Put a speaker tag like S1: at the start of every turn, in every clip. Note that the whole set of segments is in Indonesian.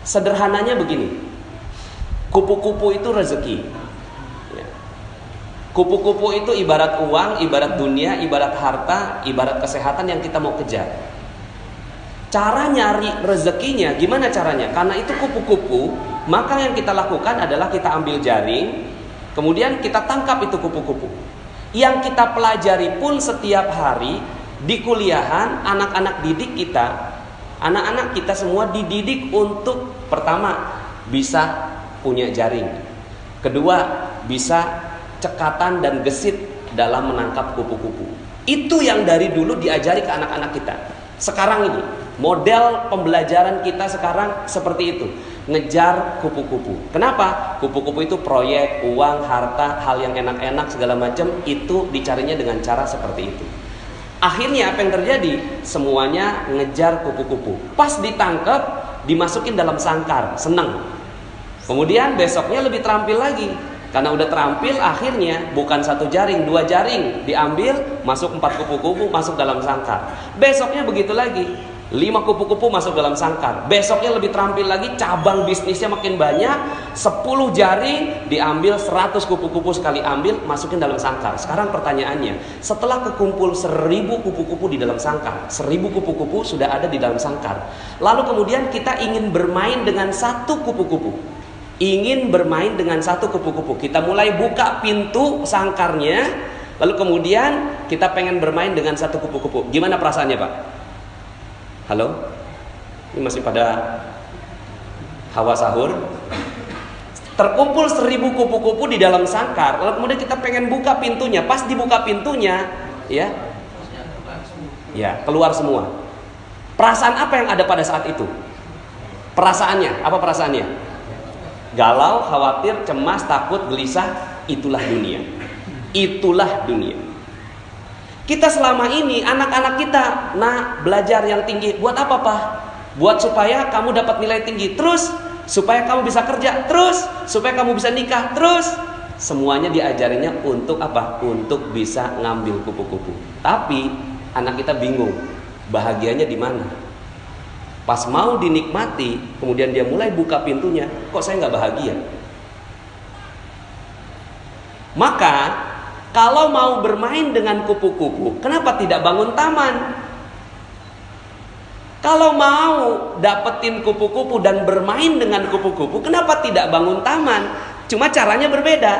S1: Sederhananya begini, kupu-kupu itu rezeki. Kupu-kupu itu ibarat uang, ibarat dunia, ibarat harta, ibarat kesehatan yang kita mau kejar. Cara nyari rezekinya gimana caranya? Karena itu kupu-kupu, maka yang kita lakukan adalah kita ambil jaring, kemudian kita tangkap itu kupu-kupu. Yang kita pelajari pun setiap hari di kuliahan, anak-anak didik kita, anak-anak kita semua dididik untuk pertama bisa punya jaring, kedua bisa cekatan dan gesit dalam menangkap kupu-kupu. Itu yang dari dulu diajari ke anak-anak kita. Sekarang ini model pembelajaran kita sekarang seperti itu, ngejar kupu-kupu. Kenapa? Kupu-kupu itu proyek, uang, harta, hal yang enak-enak segala macam itu dicarinya dengan cara seperti itu. Akhirnya apa yang terjadi? Semuanya ngejar kupu-kupu. Pas ditangkap, dimasukin dalam sangkar, senang. Kemudian besoknya lebih terampil lagi. Karena udah terampil, akhirnya bukan satu jaring, 2 jaring diambil, masuk 4 kupu-kupu masuk dalam sangkar. Besoknya begitu lagi, 5 kupu-kupu masuk dalam sangkar. Besoknya lebih terampil lagi, cabang bisnisnya makin banyak, 10 jaring diambil, 100 kupu-kupu sekali ambil, masukin dalam sangkar. Sekarang pertanyaannya, setelah kekumpul 1000 kupu-kupu di dalam sangkar, 1000 kupu-kupu sudah ada di dalam sangkar. Lalu kemudian kita ingin bermain dengan satu kupu-kupu. Ingin bermain dengan satu kupu-kupu. Kita mulai buka pintu sangkarnya, lalu kemudian kita pengen bermain dengan satu kupu-kupu. Gimana perasaannya, Pak? Halo? Ini masih pada hawa sahur. Terkumpul 1000 kupu-kupu di dalam sangkar, lalu kemudian kita pengen buka pintunya. Pas dibuka pintunya, ya keluar semua. Perasaan apa yang ada pada saat itu? Perasaannya, apa perasaannya? Galau, khawatir, cemas, takut, gelisah. Itulah dunia. Itulah dunia. Kita selama ini, anak-anak kita, belajar yang tinggi. Buat apa, Pak? Buat supaya kamu dapat nilai tinggi. Terus, supaya kamu bisa kerja. Terus, supaya kamu bisa nikah. Terus, semuanya diajarinya untuk apa? Untuk bisa ngambil kupu-kupu. Tapi, anak kita bingung. Bahagianya di mana? Pas mau dinikmati, kemudian dia mulai buka pintunya, kok saya nggak bahagia? Maka, kalau mau bermain dengan kupu-kupu, kenapa tidak bangun taman? Kalau mau dapetin kupu-kupu dan bermain dengan kupu-kupu, kenapa tidak bangun taman? Cuma caranya berbeda,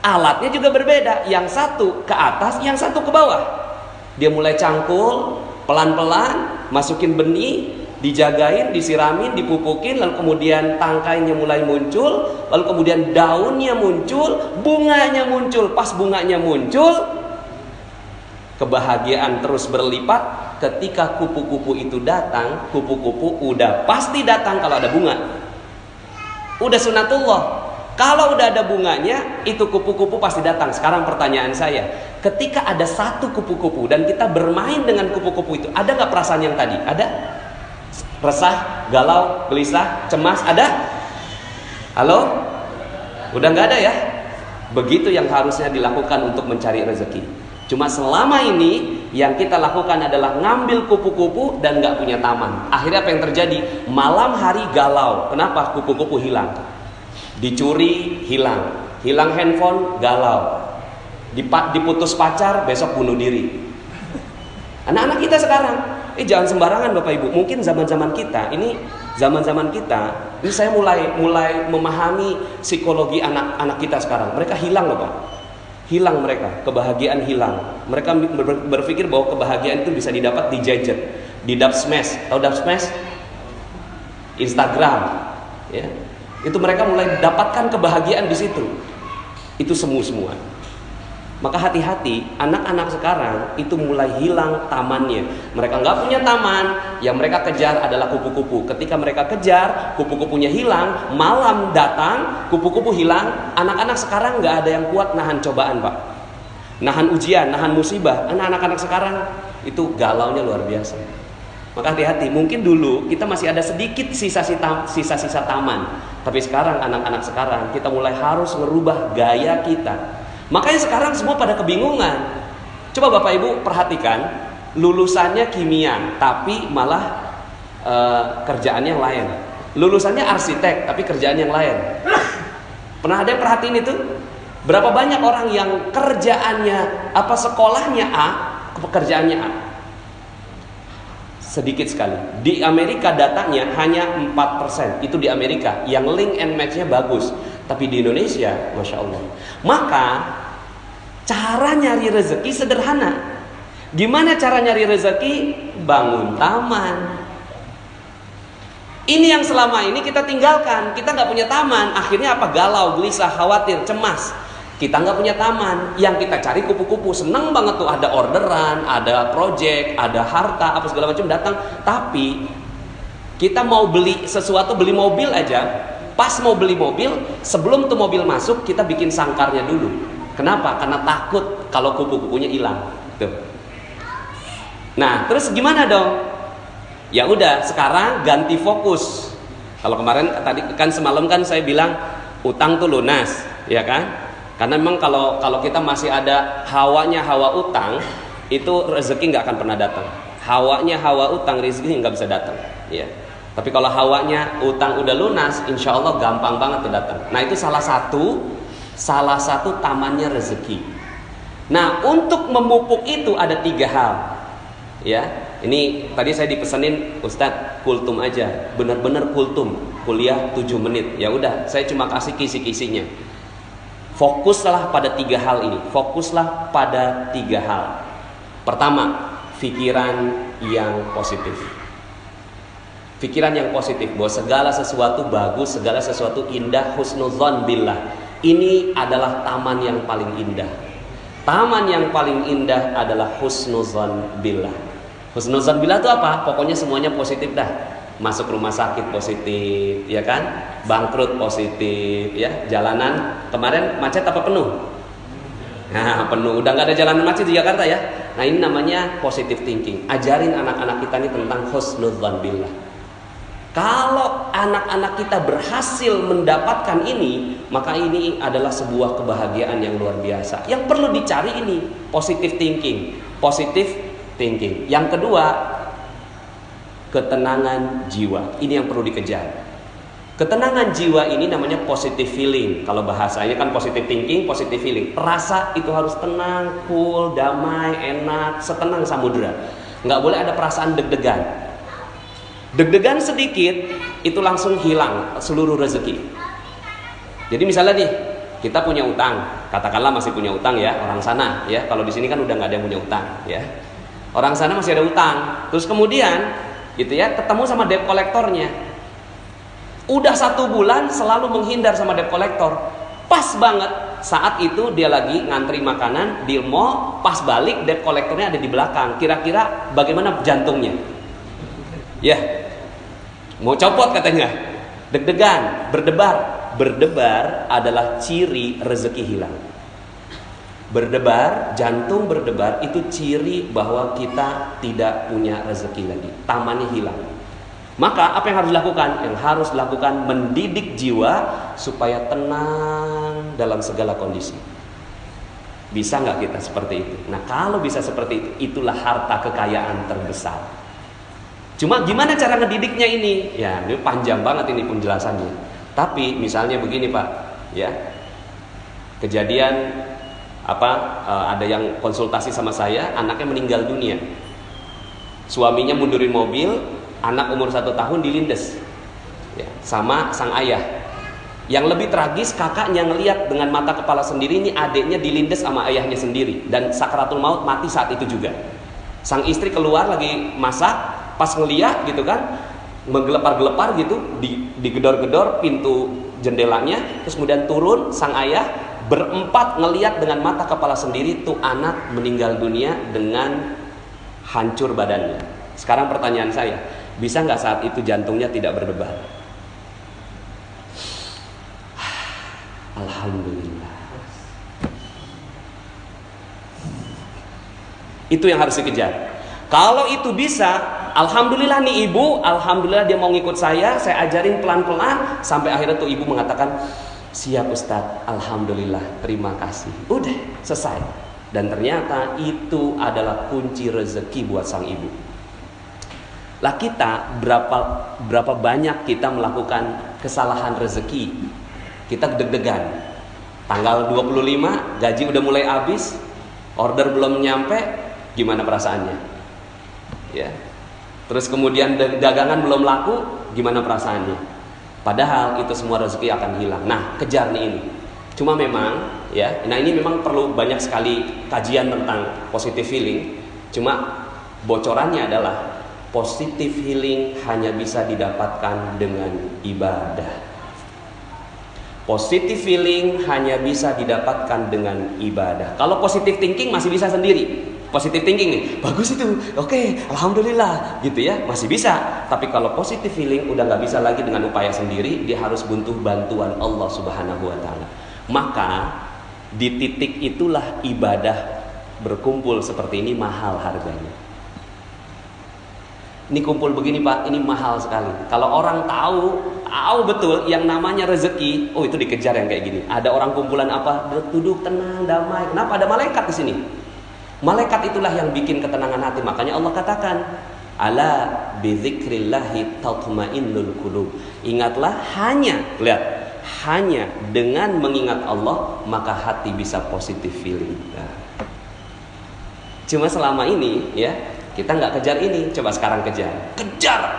S1: alatnya juga berbeda. Yang satu ke atas, yang satu ke bawah. Dia mulai cangkul, pelan-pelan, masukin benih, dijagain, disiramin, dipupukin, lalu kemudian tangkainya mulai muncul, lalu kemudian daunnya muncul, bunganya muncul. Pas bunganya muncul, kebahagiaan terus berlipat. Ketika kupu-kupu itu datang, kupu-kupu udah pasti datang kalau ada bunga. Udah sunatullah. Kalau udah ada bunganya, itu kupu-kupu pasti datang. Sekarang pertanyaan saya, ketika ada satu kupu-kupu dan kita bermain dengan kupu-kupu itu, ada gak perasaan yang tadi? Ada? Resah, galau, gelisah, cemas, ada? Halo? Udah gak ada ya? Begitu yang harusnya dilakukan untuk mencari rezeki. Cuma selama ini yang kita lakukan adalah ngambil kupu-kupu dan gak punya taman. Akhirnya apa yang terjadi? Malam hari galau. Kenapa? Kupu-kupu hilang. Dicuri, hilang. Hilang handphone, galau. Diputus pacar, besok bunuh diri. Anak-anak kita sekarang, jangan sembarangan Bapak Ibu. Mungkin zaman-zaman kita, ini saya mulai memahami psikologi anak-anak kita sekarang. Mereka hilang loh Pak. Hilang mereka, kebahagiaan hilang. Mereka berpikir bahwa kebahagiaan itu bisa didapat di gadget, di dubsmash. Tahu dubsmash? Instagram, ya. Itu mereka mulai dapatkan kebahagiaan di situ. Itu semua. Maka hati-hati, anak-anak sekarang itu mulai hilang tamannya. Mereka nggak punya taman, yang mereka kejar adalah kupu-kupu. Ketika mereka kejar, kupu-kupunya hilang, malam datang, kupu-kupu hilang. Anak-anak sekarang nggak ada yang kuat nahan cobaan Pak. Nahan ujian, nahan musibah. Anak-anak sekarang itu galaunya luar biasa. Maka hati-hati, mungkin dulu kita masih ada sedikit sisa-sisa taman. Tapi sekarang anak-anak sekarang kita mulai harus merubah gaya kita. Makanya sekarang semua pada kebingungan. Coba Bapak Ibu perhatikan, lulusannya kimia tapi malah kerjaannya yang lain. lulusannya arsitek tapi kerjaan yang lain. Pernah ada yang perhatiin itu? Berapa banyak orang yang kerjaannya sekolahnya A, pekerjaannya A? Sedikit sekali. Di Amerika datanya hanya 4%. Itu di Amerika yang link and match-nya bagus. Tapi di Indonesia, Masya Allah. Maka cara nyari rezeki sederhana. Gimana cara nyari rezeki? Bangun taman. Ini yang selama ini kita tinggalkan. Kita nggak punya taman. Akhirnya apa? Galau, gelisah, khawatir, cemas. Kita nggak punya taman. Yang kita cari kupu-kupu. Seneng banget tuh, ada orderan, ada project, ada harta, apa segala macam datang. Tapi kita mau beli sesuatu, beli mobil aja. Pas mau beli mobil, sebelum tuh mobil masuk, kita bikin sangkarnya dulu. Kenapa? Karena takut kalau kupu-kupunya hilang. Tuh. Nah, terus gimana dong? Ya udah, sekarang ganti fokus. Kalau kemarin tadi kan semalam kan saya bilang utang tuh lunas, ya kan? Karena memang kalau kita masih ada hawa utang, itu rezeki nggak akan pernah datang. Hawanya hawa utang, rezeki nggak bisa datang. Ya. Tapi kalau hawanya utang udah lunas, insya Allah gampang banget tuh datang. Nah itu salah satu tamannya rezeki. Nah untuk memupuk itu ada 3 hal. Ya, ini tadi saya dipesenin Ustadz kultum aja, benar-benar kultum, kuliah 7 menit. Ya udah, saya cuma kasih kisi-kisinya. Fokuslah pada 3 hal ini. Fokuslah pada 3 hal. Pertama, pikiran yang positif. Pikiran yang positif bahwa segala sesuatu bagus, segala sesuatu indah, husnudzon billah. Ini adalah taman yang paling indah. Taman yang paling indah adalah husnudzon billah. Husnudzon billah itu apa? Pokoknya semuanya positif dah. Masuk rumah sakit positif, ya kan? Bangkrut positif, ya. Jalanan kemarin macet apa penuh? Nah, penuh. Udah nggak ada jalanan macet di Jakarta ya. Nah, ini namanya positive thinking. Ajarin anak-anak kita ini tentang husnudzon billah. Kalau anak-anak kita berhasil mendapatkan ini, maka ini adalah sebuah kebahagiaan yang luar biasa. Yang perlu dicari ini positive thinking. Positive thinking. Yang kedua, ketenangan jiwa. Ini yang perlu dikejar. Ketenangan jiwa ini namanya positive feeling. Kalau bahasanya kan positive thinking, positive feeling. Rasa itu harus tenang, cool, damai, enak, setenang samudera. Nggak boleh ada perasaan deg-degan. Deg-degan sedikit, itu langsung hilang seluruh rezeki. Jadi misalnya nih, kita punya utang, katakanlah masih punya utang ya, orang sana ya. Kalau di sini kan udah nggak ada yang punya utang ya. Orang sana masih ada utang. Terus kemudian gitu ya, ketemu sama debt kolektornya. Udah 1 bulan selalu menghindar sama debt kolektor. Pas banget saat itu dia lagi ngantri makanan di mall, pas balik debt kolektornya ada di belakang. Kira-kira bagaimana jantungnya? Ya, mau copot katanya. Deg-degan, berdebar. Berdebar adalah ciri rezeki hilang. Berdebar, jantung berdebar itu ciri bahwa kita tidak punya rezeki lagi. Tamannya hilang. Maka apa yang harus dilakukan? Yang harus dilakukan mendidik jiwa supaya tenang dalam segala kondisi. Bisa nggak kita seperti itu? Nah kalau bisa seperti itu, itulah harta kekayaan terbesar. Cuma gimana cara ngedidiknya ini? Ya ini panjang banget ini penjelasannya. Tapi misalnya begini Pak, ya kejadian ada yang konsultasi sama saya, anaknya meninggal dunia. Suaminya mundurin mobil, anak umur 1 tahun dilindes ya, sama sang ayah. Yang lebih tragis, kakaknya ngelihat dengan mata kepala sendiri ini adiknya dilindes sama ayahnya sendiri, dan sakaratul maut mati saat itu juga. Sang istri keluar lagi masak, pas ngeliat gitu kan, menggelepar-gelepar gitu, digedor-gedor pintu jendelanya, terus kemudian turun sang ayah, berempat ngeliat dengan mata kepala sendiri tuh anak meninggal dunia dengan hancur badannya. Sekarang pertanyaan saya, bisa nggak saat itu jantungnya tidak berdebar? Alhamdulillah. Itu yang harus dikejar. Kalau itu bisa, alhamdulillah nih ibu, alhamdulillah dia mau ngikut saya ajarin pelan-pelan sampai akhirnya tuh ibu mengatakan, siap Ustadz, alhamdulillah, terima kasih. Udah, selesai. Dan ternyata itu adalah kunci rezeki buat sang ibu. Lah kita berapa banyak kita melakukan kesalahan rezeki. Kita deg-degan. Tanggal 25 gaji udah mulai habis, order belum nyampe, gimana perasaannya? Ya. Terus kemudian dagangan belum laku, gimana perasaannya? Padahal itu semua rezeki akan hilang. Nah, kejar nih ini. Cuma memang ya, nah ini memang perlu banyak sekali kajian tentang positive healing. Cuma bocorannya adalah positive healing hanya bisa didapatkan dengan ibadah. Positive feeling hanya bisa didapatkan dengan ibadah. Kalau positive thinking masih bisa sendiri. Positive thinking nih, bagus itu, oke, alhamdulillah, gitu ya, masih bisa. Tapi kalau positive feeling udah nggak bisa lagi dengan upaya sendiri, dia harus butuh bantuan Allah Subhanahu Wa Taala. Maka di titik itulah ibadah berkumpul seperti ini mahal harganya. Ini kumpul begini Pak, ini mahal sekali. Kalau orang tahu betul yang namanya rezeki, oh itu dikejar yang kayak gini. Ada orang kumpulan apa? Duduk tenang, damai. Kenapa? Ada malaikat di sini. Malaikat itulah yang bikin ketenangan hati. Makanya Allah katakan, ala bidzikrillahi tatmainnul qulub. Ingatlah hanya dengan mengingat Allah maka hati bisa positive feeling. Nah. Cuma selama ini ya kita nggak kejar ini, coba sekarang kejar.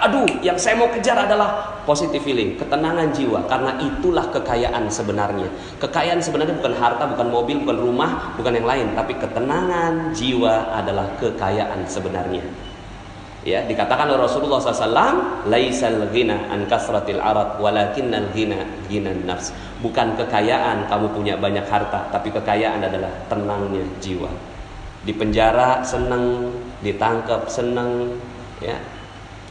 S1: Aduh, yang saya mau kejar adalah positive feeling, ketenangan jiwa. Karena itulah kekayaan sebenarnya. Kekayaan sebenarnya bukan harta, bukan mobil, bukan rumah, bukan yang lain. Tapi ketenangan jiwa adalah kekayaan sebenarnya. Ya, dikatakan oleh Rasulullah SAW, laisal ghina an kasratil arad, walakinnal ghina ghinan nafs. Bukan kekayaan kamu punya banyak harta, tapi kekayaan adalah tenangnya jiwa. Di penjara senang, ditangkap senang, ya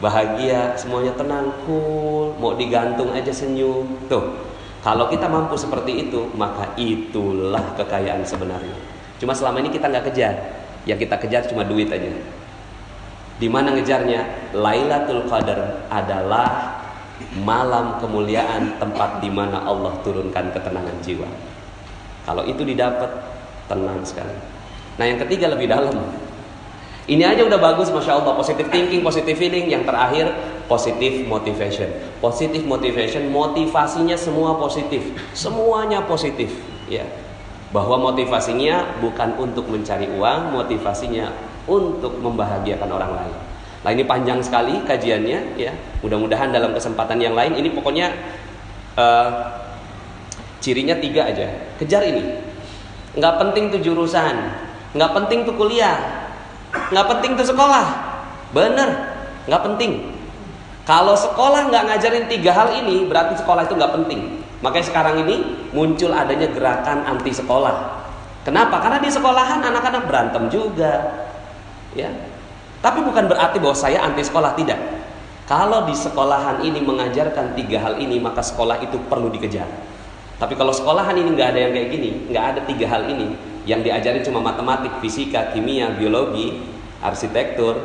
S1: bahagia, semuanya tenang, cool, mau digantung aja senyum. Tuh, kalau kita mampu seperti itu, maka itulah kekayaan sebenarnya. Cuma selama ini kita nggak kejar, yang kita kejar cuma duit aja. Di mana ngejarnya? Lailatul Qadar adalah malam kemuliaan, tempat di mana Allah turunkan ketenangan jiwa. Kalau itu didapat, tenang sekali. Nah yang ketiga lebih dalam. Ini aja udah bagus, Masya Allah. Positive thinking, positive feeling. Yang terakhir, positive motivation. Positive motivation, motivasinya semua positif. Semuanya positif ya. Bahwa motivasinya bukan untuk mencari uang, motivasinya untuk membahagiakan orang lain. Nah ini panjang sekali kajiannya ya. Mudah-mudahan dalam kesempatan yang lain. Ini pokoknya cirinya 3 aja. Kejar ini. Nggak penting tuh jurusan, nggak penting tuh kuliah, nggak penting tuh sekolah. Bener, nggak penting. Kalau sekolah nggak ngajarin 3 hal ini, berarti sekolah itu nggak penting. Makanya sekarang ini muncul adanya gerakan anti sekolah. Kenapa? Karena di sekolahan anak-anak berantem juga, ya. Tapi bukan berarti bahwa saya anti sekolah, tidak. Kalau di sekolahan ini mengajarkan 3 hal ini, maka sekolah itu perlu dikejar. Tapi kalau sekolahan ini nggak ada yang kayak gini, nggak ada 3 hal ini, yang diajarin cuma matematik, fisika, kimia, biologi, arsitektur,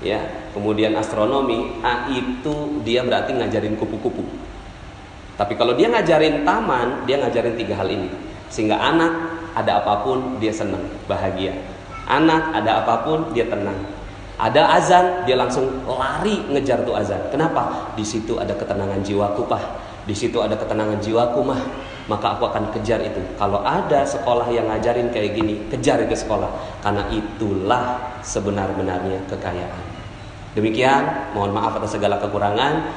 S1: ya, kemudian astronomi, itu dia berarti ngajarin kupu-kupu. Tapi kalau dia ngajarin taman, dia ngajarin 3 hal ini, sehingga anak ada apapun dia senang, bahagia. Anak ada apapun dia tenang. Ada azan, dia langsung lari ngejar tuh azan. Kenapa? Di situ ada ketenangan jiwaku, Pak. Di situ ada ketenangan jiwaku, Mah. Maka aku akan kejar itu. Kalau ada sekolah yang ngajarin kayak gini, kejar itu sekolah. Karena itulah sebenar-benarnya kekayaan. Demikian, mohon maaf atas segala kekurangan.